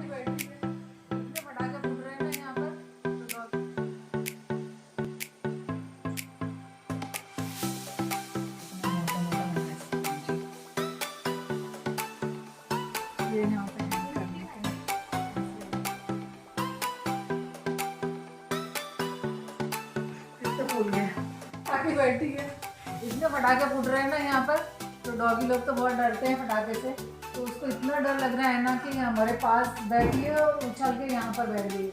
बैठी है, इतने पटाखे फूट रहे हैं ना यहाँ पर। ये यहाँ पे hang करने के इससे फूल गया। ताकि बैठी है, इतने पटाखे फूट रहे हैं ना यहाँ पर। तो डॉगी लोग तो बहुत डरते हैं पटाखे से, तो उसको इतना डर लग रहा है ना कि हमारे पास बैठी है और उछल के यहाँ पर बैठ गई है।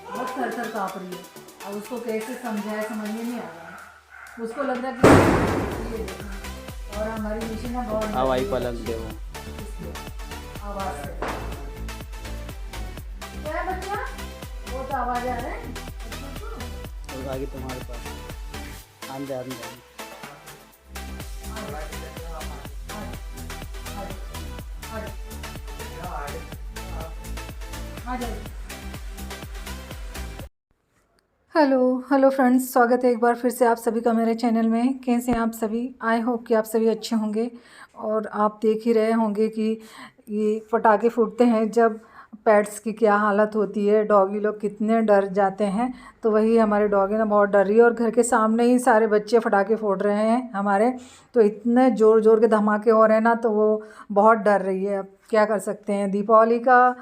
बहुत थर थर काँप रही है। अब उसको कैसे समझाए, समझ में नहीं आ रहा है। उसको लग रहा है कि ये देखो, और हमारी निशी ना बहुत हवाई पलक दे वो आवाज़ से। क्या है बच्चा, वो तो आवाज़ आ रहा है और आगे तुम्हारे पास अंदर अंदर हेलो फ्रेंड्स, स्वागत है एक बार फिर से आप सभी का मेरे चैनल में। कैसे हैं आप सभी? आई होप कि आप सभी अच्छे होंगे। और आप देख ही रहे होंगे कि ये पटाखे फूटते हैं जब पेट्स की क्या हालत होती है, डॉगी लोग कितने डर जाते हैं। तो वही हमारे डॉगी ना बहुत डर रही है, और घर के सामने ही सारे बच्चे पटाखे फोड़ रहे हैं हमारे। तो इतने ज़ोर ज़ोर के धमाके हो रहे हैं ना, तो वो बहुत डर रही है। अब क्या कर सकते हैं, दीपावली का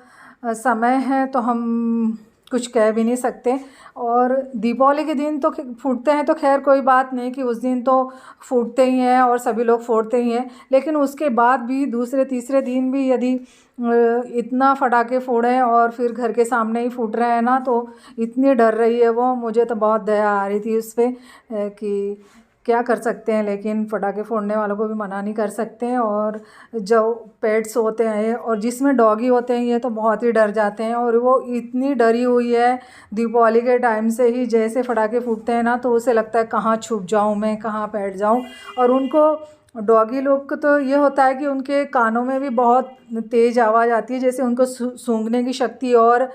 समय है तो हम कुछ कह भी नहीं सकते। और दीपावली के दिन तो फूटते हैं तो खैर कोई बात नहीं, कि उस दिन तो फूटते ही हैं और सभी लोग फोड़ते ही हैं। लेकिन उसके बाद भी दूसरे तीसरे दिन भी यदि इतना पटाखे फोड़ें और फिर घर के सामने ही फूट रहे हैं ना, तो इतनी डर रही है वो। मुझे तो बहुत दया आ रही थी उस पर कि क्या कर सकते हैं, लेकिन पटाखे फोड़ने वालों को भी मना नहीं कर सकते हैं। और जो पेट्स होते हैं और जिसमें डॉगी होते हैं, ये तो बहुत ही डर जाते हैं। और वो इतनी डरी हुई है दीपावली के टाइम से ही, जैसे पटाखे फूटते हैं ना तो उसे लगता है कहाँ छुप जाऊँ मैं, कहाँ बैठ जाऊँ। और उनको डॉगी लोग को तो ये होता है कि उनके कानों में भी बहुत तेज़ आवाज़ आती है, जैसे उनको सूंघने की शक्ति और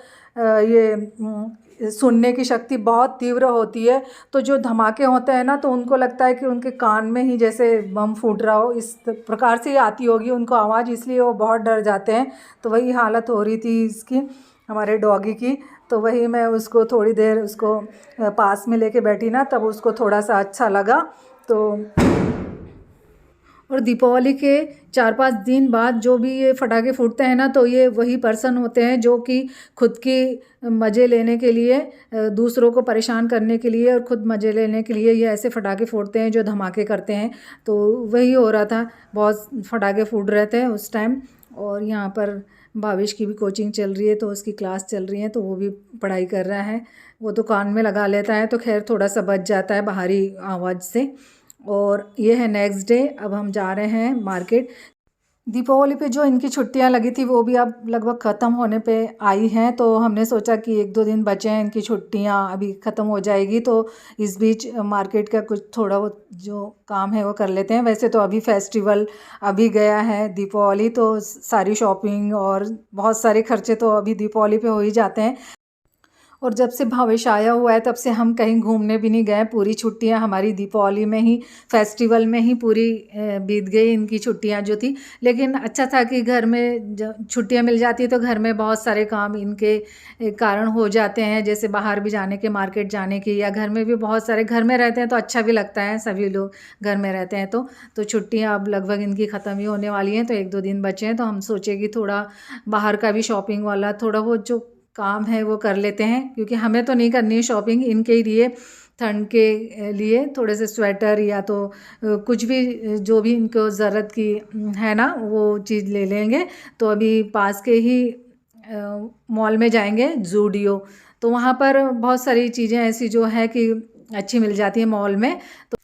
सुनने की शक्ति बहुत तीव्र होती है। तो जो धमाके होते हैं ना, तो उनको लगता है कि उनके कान में ही जैसे बम फूट रहा हो, इस प्रकार से ही आती होगी उनको आवाज़, इसलिए वो बहुत डर जाते हैं। तो वही हालत हो रही थी इसकी, हमारे डॉगी की। तो वही मैं उसको थोड़ी देर उसको पास में लेके बैठी ना, तब उसको थोड़ा सा अच्छा लगा। तो और दीपावली के 4-5 दिन बाद जो भी ये पटाखे फूटते हैं ना, तो ये वही पर्सन होते हैं जो कि खुद की मज़े लेने के लिए, दूसरों को परेशान करने के लिए और ख़ुद मज़े लेने के लिए ये ऐसे पटाखे फोड़ते हैं, जो धमाके करते हैं। तो वही हो रहा था, बहुत पटाखे फूट रहे थे उस टाइम। और यहाँ पर भाविश की भी कोचिंग चल रही है, तो उसकी क्लास चल रही है, तो वो भी पढ़ाई कर रहा है। वो तो कान में लगा लेता है, तो खैर थोड़ा सा बच जाता है बाहरी आवाज़ से। और ये है नेक्स्ट डे, अब हम जा रहे हैं मार्केट। दीपावली पे जो इनकी छुट्टियां लगी थी वो भी अब लगभग ख़त्म होने पे आई हैं। तो हमने सोचा कि 1-2 दिन बचे हैं, इनकी छुट्टियां अभी ख़त्म हो जाएगी, तो इस बीच मार्केट का कुछ थोड़ा बहुत जो काम है वो कर लेते हैं। वैसे तो अभी फेस्टिवल अभी गया है दीपावली, तो सारी शॉपिंग और बहुत सारे खर्चे तो अभी दीपावली पे हो ही जाते हैं। और जब से भावेश आया हुआ है तब से हम कहीं घूमने भी नहीं गए। पूरी छुट्टियां हमारी दीपावली में ही, फेस्टिवल में ही पूरी बीत गई इनकी छुट्टियां जो थी। लेकिन अच्छा था कि घर में जब छुट्टियां मिल जाती तो घर में बहुत सारे काम इनके कारण हो जाते हैं, जैसे बाहर भी जाने के, मार्केट जाने की, या घर में भी बहुत सारे, घर में रहते हैं तो अच्छा भी लगता है, सभी लोग घर में रहते हैं। तो छुट्टियाँ अब लगभग इनकी ख़त्म ही होने वाली हैं, तो 1-2 दिन बचे हैं। तो हम सोचे कि थोड़ा बाहर का भी शॉपिंग वाला थोड़ा बहुत जो काम है वो कर लेते हैं, क्योंकि हमें तो नहीं करनी है शॉपिंग, इनके ही लिए, ठंड के लिए थोड़े से स्वेटर या तो कुछ भी जो भी इनको ज़रूरत की है ना, वो चीज़ ले लेंगे। तो अभी पास के ही मॉल में जाएंगे, ज़ूडियो। तो वहाँ पर बहुत सारी चीज़ें ऐसी जो है कि अच्छी मिल जाती है मॉल में। तो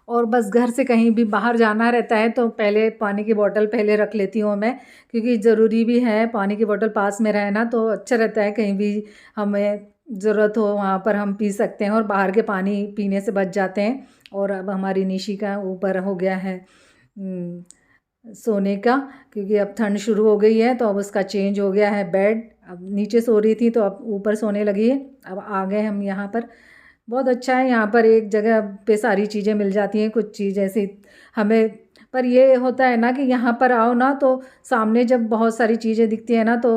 और बस घर से कहीं भी बाहर जाना रहता है तो पहले पानी की बोतल पहले रख लेती हूँ मैं, क्योंकि ज़रूरी भी है पानी की बोतल पास में रहना, तो अच्छा रहता है, कहीं भी हमें ज़रूरत हो वहाँ पर हम पी सकते हैं और बाहर के पानी पीने से बच जाते हैं। और अब हमारी निशी का ऊपर हो गया है सोने का, क्योंकि अब ठंड शुरू हो गई है, तो अब उसका चेंज हो गया है बेड। अब नीचे सो रही थी तो अब ऊपर सोने लगी है। अब आ गए हम यहाँ पर। बहुत अच्छा है यहाँ पर, एक जगह पे सारी चीज़ें मिल जाती हैं। कुछ चीज़ ऐसी हमें पर ये होता है ना कि यहाँ पर आओ ना तो सामने जब बहुत सारी चीज़ें दिखती हैं ना तो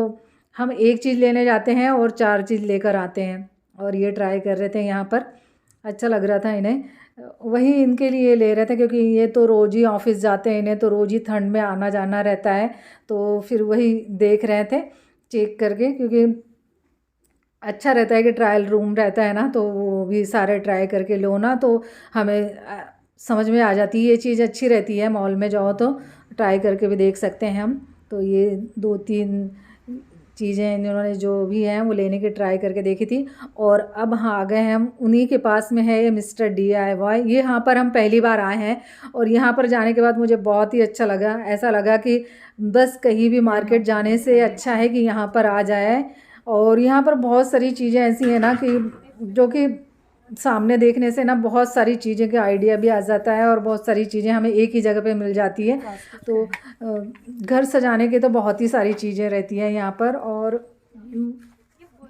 हम एक चीज़ लेने जाते हैं और 4 चीज़ लेकर आते हैं। और ये ट्राई कर रहे थे यहाँ पर, अच्छा लग रहा था इन्हें, वही इनके लिए ले रहे थे क्योंकि ये तो रोज़ ही ऑफिस जाते हैं, इन्हें तो रोज़ ही ठंड में आना जाना रहता है। तो फिर वही देख रहे थे चेक करके, क्योंकि अच्छा रहता है कि ट्रायल रूम रहता है ना तो वो भी सारे ट्राई करके लो ना तो हमें समझ में आ जाती है। ये चीज़ अच्छी रहती है, मॉल में जाओ तो ट्राई करके भी देख सकते हैं हम। तो ये 2-3 चीज़ें इन्होंने जो भी हैं वो लेने की ट्राई करके देखी थी। और अब हाँ आ गए हैं हम, उन्हीं के पास में है ये मिस्टर DIY। ये यहाँ पर हम पहली बार आए हैं और यहाँ पर जाने के बाद मुझे बहुत ही अच्छा लगा। ऐसा लगा कि बस कहीं भी मार्केट जाने से अच्छा है कि यहाँ पर आ जाए। और यहाँ पर बहुत सारी चीज़ें ऐसी हैं ना कि जो कि सामने देखने से ना बहुत सारी चीज़ें का आइडिया भी आ जाता है और बहुत सारी चीज़ें हमें एक ही जगह पे मिल जाती है। तो घर सजाने के तो बहुत ही सारी चीज़ें रहती हैं यहाँ पर, और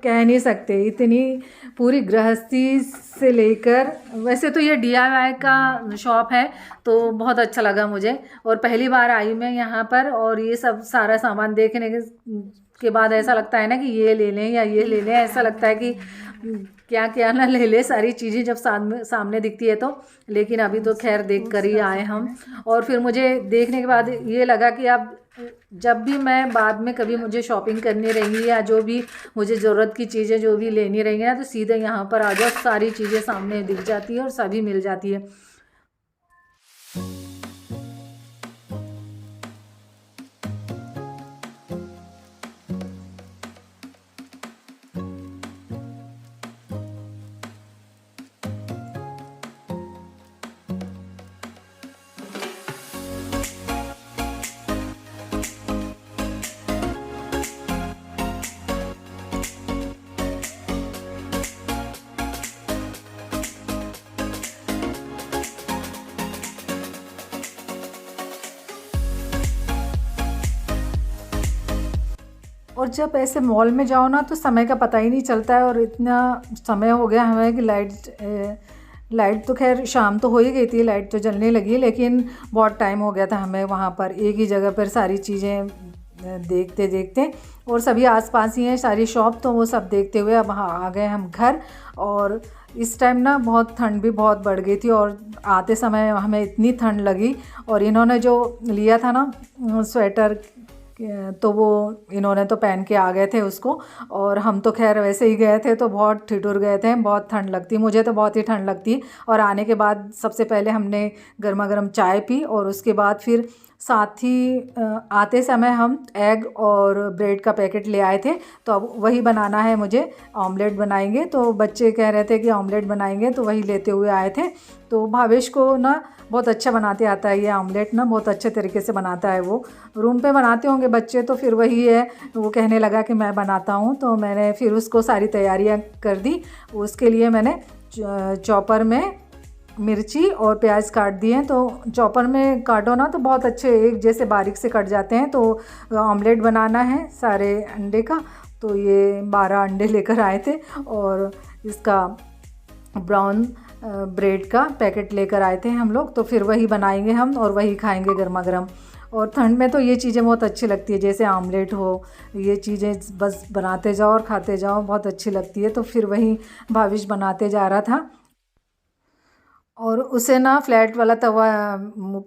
कह नहीं सकते इतनी पूरी गृहस्थी से लेकर। वैसे तो ये DIY का शॉप है तो बहुत अच्छा लगा मुझे, और पहली बार आई मैं यहाँ पर। और ये सब सारा सामान देखने के बाद ऐसा लगता है ना कि ये ले लें या ये ले लें, ऐसा लगता है कि क्या क्या ना ले ले, सारी चीज़ें जब सामने दिखती है तो। लेकिन अभी तो खैर देख कर ही आए हम। और फिर मुझे देखने के बाद ये लगा कि अब जब भी मैं बाद में कभी मुझे शॉपिंग करनी रहेगी या जो भी मुझे ज़रूरत की चीज़ें जो भी लेनी रहेंगी ना तो सीधे यहाँ पर आ जाओ, सारी चीज़ें सामने दिख जाती है और सभी मिल जाती है। और जब ऐसे मॉल में जाओ ना तो समय का पता ही नहीं चलता है। और इतना समय हो गया हमें कि लाइट तो खैर शाम तो हो ही गई थी, लाइट तो जलने लगी, लेकिन बहुत टाइम हो गया था हमें वहाँ पर एक ही जगह पर सारी चीज़ें देखते देखते। और सभी आसपास ही हैं सारी शॉप, तो वो सब देखते हुए अब हाँ आ गए हम घर। और इस टाइम ना बहुत ठंड भी बहुत बढ़ गई थी और आते समय हमें इतनी ठंड लगी। और इन्होंने जो लिया था ना स्वेटर, तो वो इन्होंने तो पहन के आ गए थे उसको, और हम तो खैर वैसे ही गए थे तो बहुत ठिठुर गए थे। बहुत ठंड लगती, मुझे तो बहुत ही ठंड लगती। और आने के बाद सबसे पहले हमने गर्मा गर्म चाय पी और उसके बाद फिर साथ ही आते समय हम एग और ब्रेड का पैकेट ले आए थे। तो अब वही बनाना है मुझे, ऑमलेट बनाएंगे। तो बच्चे कह रहे थे कि ऑमलेट बनाएंगे तो वही लेते हुए आए थे। तो भावेश को ना बहुत अच्छा बनाते आता है ये ऑमलेट ना, बहुत अच्छे तरीके से बनाता है वो। रूम पे बनाते होंगे बच्चे तो फिर वही है, वो कहने लगा कि मैं बनाता हूँ। तो मैंने फिर उसको सारी तैयारियाँ कर दी। उसके लिए मैंने चॉपर में मिर्ची और प्याज काट दिए हैं। तो चॉपर में काटो ना तो बहुत अच्छे एक जैसे बारीक से कट जाते हैं। तो ऑमलेट बनाना है सारे अंडे का, तो ये 12 अंडे लेकर आए थे और इसका ब्राउन ब्रेड का पैकेट लेकर आए थे हम लोग। तो फिर वही बनाएंगे हम और वही खाएंगे गर्मा गर्म। और ठंड में तो ये चीज़ें बहुत अच्छी लगती है, जैसे आमलेट हो, ये चीज़ें बस बनाते जाओ और खाते जाओ, बहुत अच्छी लगती है। तो फिर वही भाविश बनाते जा रहा था। और उसे ना फ्लैट वाला तवा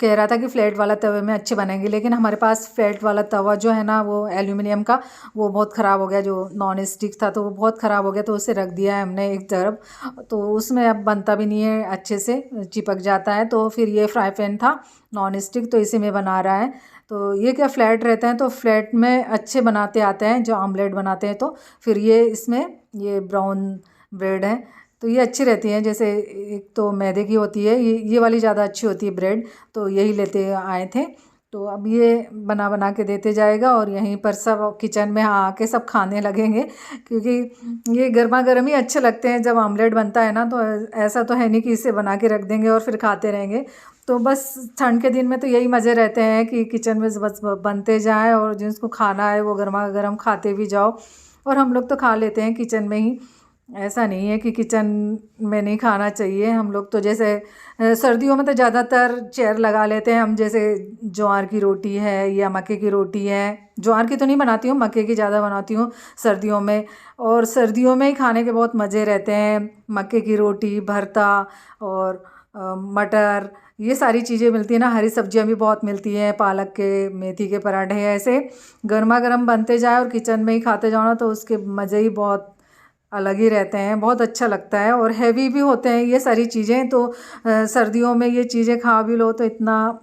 कह रहा था कि फ्लैट वाला तवे में अच्छे बनेंगे, लेकिन हमारे पास फ्लैट वाला तवा जो है ना वो एल्यूमिनियम का, वो बहुत ख़राब हो गया। जो नॉन स्टिक था तो वो बहुत ख़राब हो गया, तो उसे रख दिया है हमने एक तरफ। तो उसमें अब बनता भी नहीं है अच्छे से, चिपक जाता है। तो फिर ये फ्राई पैन था नॉन स्टिक, तो इसी में बना रहा है। तो ये क्या फ्लैट रहते हैं तो फ्लैट में अच्छे बनाते आते हैं जो ऑमलेट बनाते हैं। तो फिर ये इसमें ये ब्राउन ब्रेड है तो ये अच्छी रहती हैं। जैसे एक तो मैदे की होती है, ये वाली ज़्यादा अच्छी होती है ब्रेड, तो यही लेते आए थे। तो अब ये बना बना के देते जाएगा और यहीं पर सब किचन में आके सब खाने लगेंगे, क्योंकि ये गर्मा गर्म ही अच्छे लगते हैं जब ऑमलेट बनता है ना। तो ऐसा तो है नहीं कि इसे बना के रख देंगे और फिर खाते रहेंगे। तो बस ठंड के दिन में तो यही मज़े रहते हैं कि किचन में बस बनते जाएँ और जिसको खाना है वो गर्मा गर्म खाते भी जाओ। और हम लोग तो खा लेते हैं किचन में ही, ऐसा नहीं है कि किचन में नहीं खाना चाहिए। हम लोग तो जैसे सर्दियों में तो ज़्यादातर चेयर लगा लेते हैं हम, जैसे ज्वार की रोटी है या मक्के की रोटी है। ज्वार की तो नहीं बनाती हूँ, मक्के की ज़्यादा बनाती हूँ सर्दियों में। और सर्दियों में ही खाने के बहुत मज़े रहते हैं। मक्के की रोटी, भरता और मटर, ये सारी चीज़ें मिलती हैं ना। हरी सब्जियां भी बहुत मिलती हैं, पालक के, मेथी के पराठे, ऐसे गर्मा गर्म बनते जाए और किचन में ही खाते जाओ ना, तो उसके मज़े ही बहुत अलग ही रहते हैं। बहुत अच्छा लगता है और हैवी भी होते हैं ये सारी चीज़ें। तो सर्दियों में ये चीज़ें खा भी लो तो इतना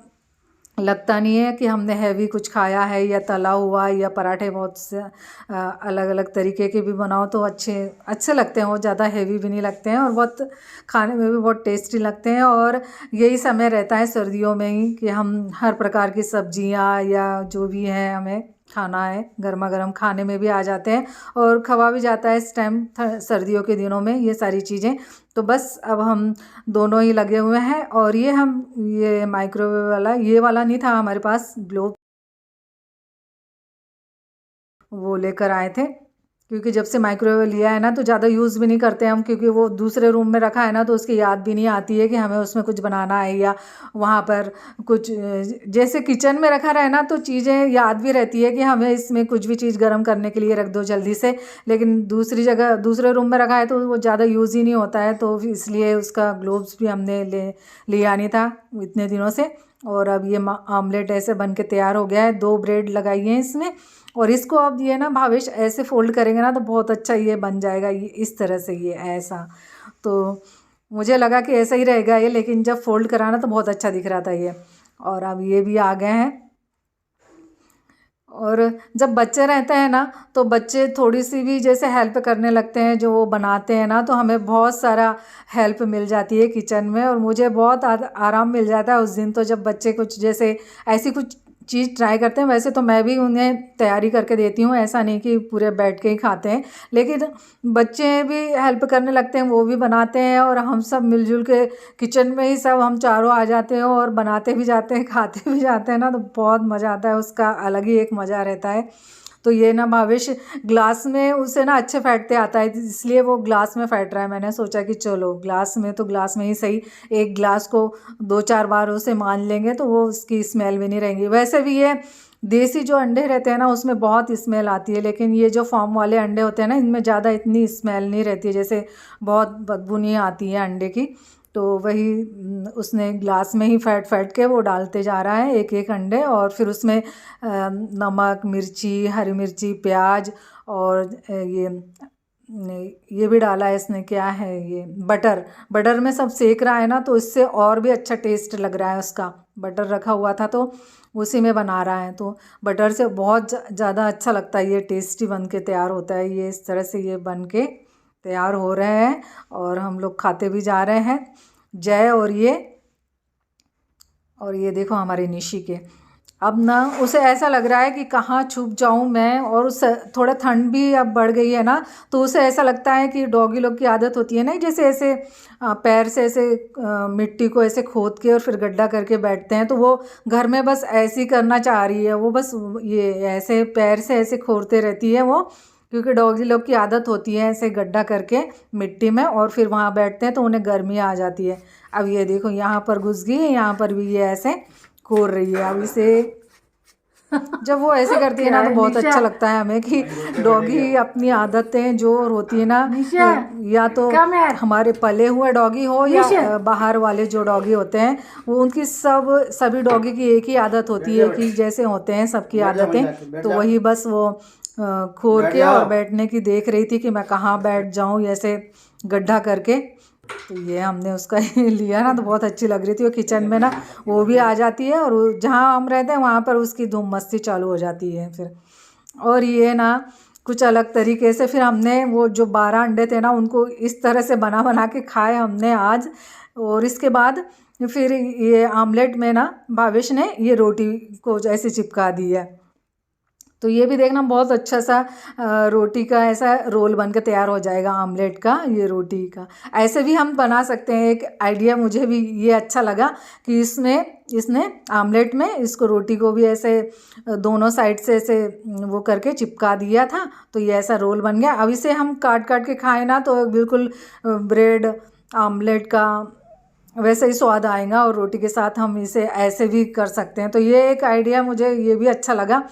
लगता नहीं है कि हमने हैवी कुछ खाया है, या तला हुआ, या पराठे बहुत से अलग अलग तरीके के भी बनाओ तो अच्छे अच्छे लगते हैं। वो ज़्यादा हैवी भी नहीं लगते हैं और बहुत खाने में भी बहुत टेस्टी लगते हैं। और यही समय रहता है सर्दियों में ही कि हम हर प्रकार की सब्जियां या जो भी है हमें खाना है, गर्मा गर्म खाने में भी आ जाते हैं और खवा भी जाता है इस टाइम सर्दियों के दिनों में ये सारी चीज़ें। तो बस अब हम दोनों ही लगे हुए हैं। और ये माइक्रोवेव वाला, ये वाला नहीं था हमारे पास, ग्लोब वो लेकर आए थे। क्योंकि जब से माइक्रोवेव लिया है ना तो ज़्यादा यूज़ भी नहीं करते हम, क्योंकि वो दूसरे रूम में रखा है ना, तो उसकी याद भी नहीं आती है कि हमें उसमें कुछ बनाना है, या वहाँ पर कुछ जैसे किचन में रखा रहे ना तो चीज़ें याद भी रहती है कि हमें इसमें कुछ भी चीज़ गर्म करने के लिए रख दो जल्दी से। लेकिन दूसरी जगह दूसरे रूम में रखा है तो वो ज़्यादा यूज़ ही नहीं होता है, तो इसलिए उसका ग्लोव्स भी हमने लिया नहीं था इतने दिनों से। और अब ये आमलेट ऐसे बन के तैयार हो गया है। 2 ब्रेड लगाई हैं इसमें, और इसको अब ये ना भावेश ऐसे फोल्ड करेंगे ना तो बहुत अच्छा ये बन जाएगा, ये इस तरह से, ये ऐसा। तो मुझे लगा कि ऐसा ही रहेगा ये, लेकिन जब फोल्ड कराना तो बहुत अच्छा दिख रहा था ये। और अब ये भी आ गए हैं। और जब बच्चे रहते हैं ना तो बच्चे थोड़ी सी भी जैसे हेल्प करने लगते हैं, जो वो बनाते हैं ना, तो हमें बहुत सारा हेल्प मिल जाती है किचन में। और मुझे बहुत आराम मिल जाता है उस दिन तो, जब बच्चे कुछ जैसे ऐसी कुछ चीज़ ट्राई करते हैं। वैसे तो मैं भी उन्हें तैयारी करके देती हूँ, ऐसा नहीं कि पूरे बैठ के ही खाते हैं, लेकिन बच्चे भी हेल्प करने लगते हैं, वो भी बनाते हैं और हम सब मिलजुल के किचन में ही सब हम चारों आ जाते हैं और बनाते भी जाते हैं, खाते भी जाते हैं ना, तो बहुत मज़ा आता है। उसका अलग ही एक मज़ा रहता है। तो ये ना भावेश ग्लास में उसे ना अच्छे फैटते आता है, इसलिए वो ग्लास में फैट रहा है। मैंने सोचा कि चलो ग्लास में तो ग्लास में ही सही, एक ग्लास को 2-4 बार उसे मान लेंगे तो वो उसकी स्मेल भी नहीं रहेंगी। वैसे भी ये देसी जो अंडे रहते हैं ना उसमें बहुत स्मेल आती है, लेकिन ये जो फार्म वाले अंडे होते हैं ना इनमें ज़्यादा इतनी स्मेल नहीं रहती है, जैसे बहुत बदबू नहीं आती है अंडे की। तो वही उसने ग्लास में ही फैट के वो डालते जा रहा है एक एक अंडे, और फिर उसमें नमक, मिर्ची, हरी मिर्ची, प्याज, और ये भी डाला है इसने, क्या है ये, बटर में सब सेक रहा है ना, तो इससे और भी अच्छा टेस्ट लग रहा है उसका। बटर रखा हुआ था तो उसी में बना रहा है, तो बटर से बहुत ज़्यादा अच्छा लगता है, ये टेस्टी बन के तैयार होता है। ये इस तरह से ये बन के तैयार हो रहे हैं और हम लोग खाते भी जा रहे हैं। जय और ये देखो हमारे निशी के, अब ना उसे ऐसा लग रहा है कि कहाँ छुप जाऊँ मैं। और उस थोड़ा ठंड भी अब बढ़ गई है ना, तो उसे ऐसा लगता है कि डॉगी लोग की आदत होती है ना, जैसे ऐसे पैर से ऐसे मिट्टी को ऐसे खोद के और फिर गड्ढा करके बैठते हैं, तो वो घर में बस ऐसे ही करना चाह रही है। वो बस ये ऐसे पैर से ऐसे खोदते रहती है वो, क्योंकि डॉगी लोग की आदत होती है ऐसे गड्ढा करके मिट्टी में, और फिर वहाँ बैठते हैं तो उन्हें गर्मी आ जाती है। अब ये देखो यहाँ पर घुस गई है, यहाँ पर भी ये ऐसे खोल रही है। अब इसे जब वो ऐसे करती है ना तो बहुत अच्छा लगता है हमें कि डॉगी अपनी आदतें जो होती है ना, या तो हमारे पले हुए डॉगी हो या बाहर वाले जो डॉगी होते हैं, वो उनकी सभी डॉगी की एक ही आदत होती है कि जैसे होते हैं सबकी आदतें, तो वही बस वो खोल के और बैठने की देख रही थी कि मैं कहाँ बैठ जाऊँ ऐसे गड्ढा करके। तो ये हमने उसका लिया ना तो बहुत अच्छी लग रही थी। वो किचन में ना वो भी आ जाती है, और जहाँ हम रहते हैं वहाँ पर उसकी धूम मस्ती चालू हो जाती है फिर। और ये ना कुछ अलग तरीके से फिर हमने वो जो 12 अंडे थे ना उनको इस तरह से बना के खाए हमने आज। और इसके बाद फिर ये आमलेट में ना भावेश ने ये रोटी को ऐसे चिपका दी है। तो ये भी देखना बहुत अच्छा सा रोटी का ऐसा रोल बन के तैयार हो जाएगा, आमलेट का, ये रोटी का। ऐसे भी हम बना सकते हैं। एक आइडिया मुझे भी ये अच्छा लगा कि इसने आमलेट में इसको रोटी को भी ऐसे दोनों साइड से ऐसे वो करके चिपका दिया था, तो ये ऐसा रोल बन गया। अब इसे हम काट काट के खाएं ना तो बिल्कुल ब्रेड आमलेट का वैसे ही स्वाद आएगा, और रोटी के साथ हम इसे ऐसे भी कर सकते हैं। तो ये एक आइडिया मुझे ये भी अच्छा लगा।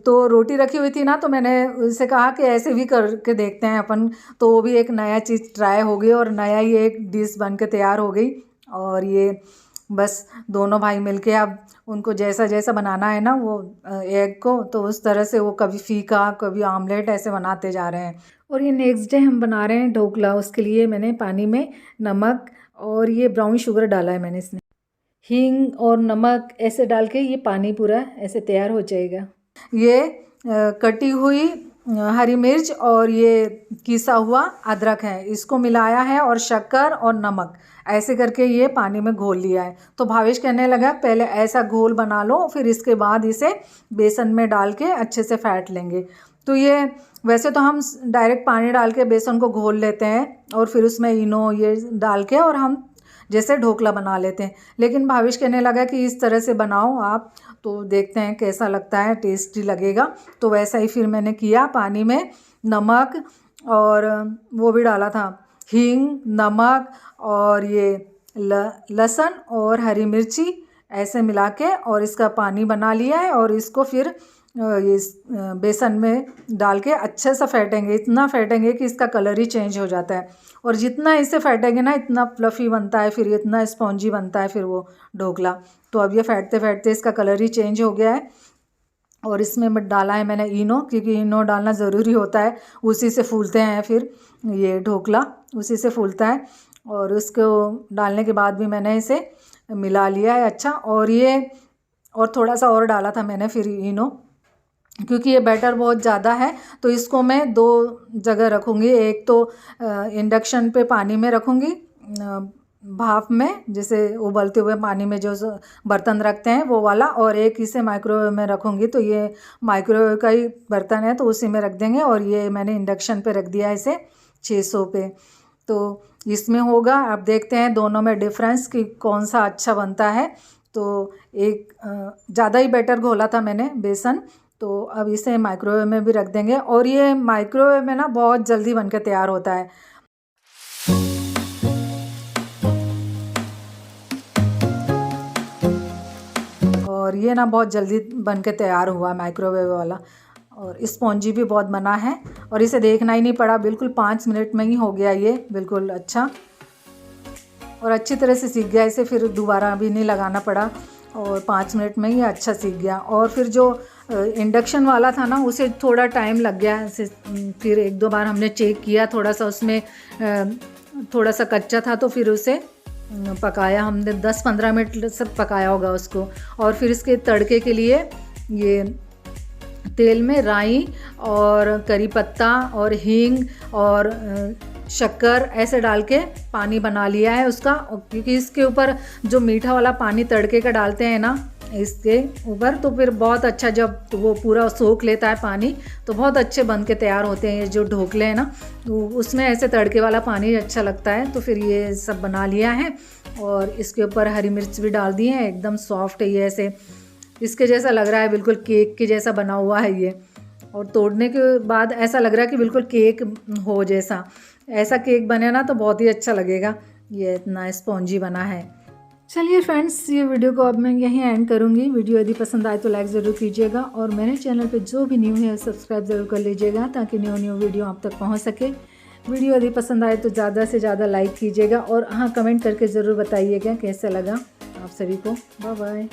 तो रोटी रखी हुई थी ना, तो मैंने उससे कहा कि ऐसे भी करके देखते हैं अपन, तो वो भी एक नया चीज़ ट्राई हो गई और नया ही एक डिश बन के तैयार हो गई। और ये बस दोनों भाई मिलके अब उनको जैसा जैसा बनाना है ना वो एग को, तो उस तरह से वो कभी फीका कभी आमलेट ऐसे बनाते जा रहे हैं। और ये नेक्स्ट डे हम बना रहे हैं ढोकला। उसके लिए मैंने पानी में नमक और ये ब्राउन शुगर डाला है मैंने इसमें, हींग और नमक ऐसे डाल के ये पानी पूरा ऐसे तैयार हो जाएगा। ये कटी हुई हरी मिर्च और ये किसा हुआ अदरक है, इसको मिलाया है, और शक्कर और नमक ऐसे करके ये पानी में घोल लिया है। तो भावेश कहने लगा पहले ऐसा घोल बना लो, फिर इसके बाद इसे बेसन में डाल के अच्छे से फेंट लेंगे। तो ये वैसे तो हम डायरेक्ट पानी डाल के बेसन को घोल लेते हैं और फिर उसमें इनो ये डाल के और हम जैसे ढोकला बना लेते हैं, लेकिन भावेश कहने लगा कि इस तरह से बनाओ आप, तो देखते हैं कैसा लगता है, टेस्टी लगेगा। तो वैसा ही फिर मैंने किया, पानी में नमक और वो भी डाला था हींग, नमक और ये लहसुन और हरी मिर्ची ऐसे मिला के और इसका पानी बना लिया है। और इसको फिर ये बेसन में डाल के अच्छे से फेंटेंगे, इतना फेंटेंगे कि इसका कलर ही चेंज हो जाता है। और जितना इसे फेंटेंगे ना इतना फ्लफ़ी बनता है, फिर इतना स्पॉन्जी बनता है फिर वो ढोकला। तो अब ये फेंटते फेंटते इसका कलर ही चेंज हो गया है। और इसमें डाला है मैंने इनो, क्योंकि इनो डालना ज़रूरी होता है, उसी से फूलते हैं फिर ये ढोकला, उसी से फूलता है। और उसको डालने के बाद भी मैंने इसे मिला लिया है अच्छा। और ये और थोड़ा सा और डाला था मैंने फिर इनो, क्योंकि ये बैटर बहुत ज़्यादा है तो इसको मैं 2 जगह रखूँगी। एक तो इंडक्शन पे पानी में रखूँगी, भाप में, जैसे उबलते हुए पानी में जो बर्तन रखते हैं वो वाला, और एक इसे माइक्रोवेव में रखूँगी। तो ये माइक्रोवेव का ही बर्तन है तो उसी में रख देंगे। और ये मैंने इंडक्शन पे रख दिया है इसे 600 पे, तो इसमें होगा। अब देखते हैं दोनों में डिफरेंस कि कौन सा अच्छा बनता है। तो एक ज़्यादा ही बैटर घोला था मैंने बेसन, तो अब इसे माइक्रोवेव में भी रख देंगे। और ये माइक्रोवेव में ना बहुत जल्दी बनकर तैयार होता है। और ये ना बहुत जल्दी बनके तैयार हुआ माइक्रोवेव वाला, और स्पॉन्जी भी बहुत बना है। और इसे देखना ही नहीं पड़ा, बिल्कुल 5 मिनट में ही हो गया ये बिल्कुल अच्छा, और अच्छी तरह से सीख गया। इसे फिर दोबारा भी नहीं लगाना पड़ा और 5 मिनट में ही अच्छा सीख गया। और फिर जो इंडक्शन वाला था ना उसे थोड़ा टाइम लग गया, फिर 1-2 बार हमने चेक किया, थोड़ा सा उसमें थोड़ा सा कच्चा था तो फिर उसे पकाया हमने, 10-15 मिनट सब पकाया होगा उसको। और फिर इसके तड़के के लिए ये तेल में राई और करी पत्ता और हींग और शक्कर ऐसे डाल के पानी बना लिया है उसका, क्योंकि इसके ऊपर जो मीठा वाला पानी तड़के का डालते हैं ना इसके ऊपर, तो फिर बहुत अच्छा जब वो पूरा सोख लेता है पानी तो बहुत अच्छे बन के तैयार होते हैं ये जो ढोकले हैं ना, तो उसमें ऐसे तड़के वाला पानी अच्छा लगता है। तो फिर ये सब बना लिया है और इसके ऊपर हरी मिर्च भी डाल दी है, एकदम सॉफ्ट है ये, ऐसे इसके जैसा लग रहा है, बिल्कुल केक के जैसा बना हुआ है ये। और तोड़ने के बाद ऐसा लग रहा है कि बिल्कुल केक हो जैसा, ऐसा केक बने ना तो बहुत ही अच्छा लगेगा। ये इतना स्पॉन्जी बना है। चलिए फ्रेंड्स, ये वीडियो को अब मैं यहीं एंड करूँगी। वीडियो यदि पसंद आए तो लाइक ज़रूर कीजिएगा, और मेरे चैनल पे जो भी न्यू है सब्सक्राइब ज़रूर कर लीजिएगा ताकि न्यू वीडियो आप तक पहुँच सके। वीडियो यदि पसंद आए तो ज़्यादा से ज़्यादा लाइक कीजिएगा, और हाँ कमेंट करके ज़रूर बताइएगा कैसा लगा आप सभी को। Bye bye.